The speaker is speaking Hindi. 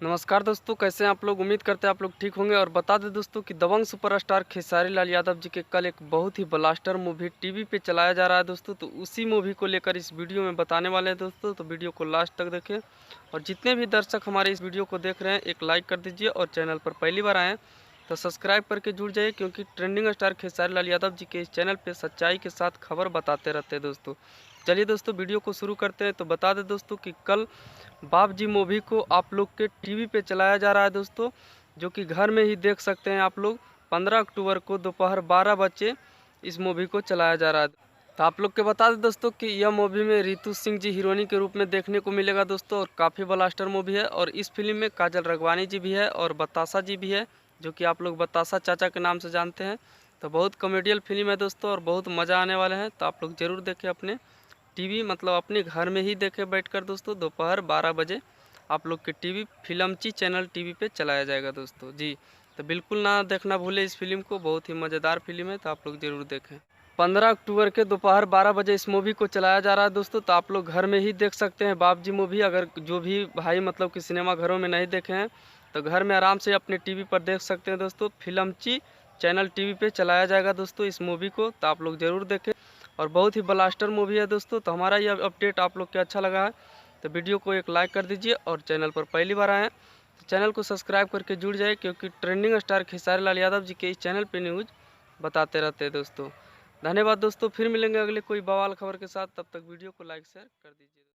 नमस्कार दोस्तों, कैसे हैं आप लोग। उम्मीद करते हैं आप लोग ठीक होंगे। और बता दें दोस्तों कि दबंग सुपरस्टार खेसारी लाल यादव जी के कल एक बहुत ही ब्लास्टर मूवी टीवी पे चलाया जा रहा है दोस्तों। तो उसी मूवी को लेकर इस वीडियो में बताने वाले हैं दोस्तों। तो वीडियो को लास्ट तक देखें और जितने भी दर्शक हमारे इस वीडियो को देख रहे हैं एक लाइक कर दीजिए और चैनल पर पहली बार आएँ तो सब्सक्राइब करके जुड़ जाइए, क्योंकि ट्रेंडिंग स्टार खेसारी लाल यादव जी के इस चैनल पर सच्चाई के साथ खबर बताते रहते हैं दोस्तों। चलिए दोस्तों वीडियो को शुरू करते हैं। तो बता दें दोस्तों कि कल बाप जी मूवी को आप लोग के टीवी पे चलाया जा रहा है दोस्तों, जो कि घर में ही देख सकते हैं आप लोग। 15 अक्टूबर को दोपहर 12 बजे इस मूवी को चलाया जा रहा है। तो आप लोग के बता दें दोस्तों कि यह मूवी में रितु सिंह जी हीरोइनी के रूप में देखने को मिलेगा दोस्तों, और काफ़ी ब्लास्टर मूवी है। और इस फिल्म में काजल राघवानी जी भी है और बतासा जी भी है, जो कि आप लोग बतासा चाचा के नाम से जानते हैं। तो बहुत कॉमेडियल फिल्म है दोस्तों और बहुत मज़ा आने वाले हैं। तो आप लोग ज़रूर देखें अपने टीवी, मतलब अपने घर में ही देखे बैठकर दोस्तों। दोपहर 12 बजे आप लोग के टीवी फिल्मची चैनल टीवी पे चलाया जाएगा दोस्तों जी। तो बिल्कुल ना देखना भूले इस फिल्म को, बहुत ही मज़ेदार फिल्म है। तो आप लोग ज़रूर देखें। 15 अक्टूबर के दोपहर 12 बजे इस मूवी को चलाया जा रहा है दोस्तों। तो आप लोग घर में ही देख सकते हैं बाप जी मूवी। अगर जो भी भाई मतलब कि सिनेमा घरों में नहीं देखे हैं तो घर में आराम से अपने टीवी पर देख सकते हैं दोस्तों। फिल्मची चैनल टीवी पे चलाया जाएगा दोस्तों इस मूवी को। तो आप लोग ज़रूर देखें और बहुत ही ब्लास्टर मूवी है दोस्तों। तो हमारा यह अपडेट आप लोग को अच्छा लगा है तो वीडियो को एक लाइक कर दीजिए और चैनल पर पहली बार आए तो चैनल को सब्सक्राइब करके जुड़ जाए, क्योंकि ट्रेंडिंग स्टार खेसारी लाल यादव जी के इस चैनल पे न्यूज़ बताते रहते हैं दोस्तों। धन्यवाद दोस्तों, फिर मिलेंगे अगले कोई बवाल खबर के साथ। तब तक वीडियो को लाइक शेयर कर दीजिए।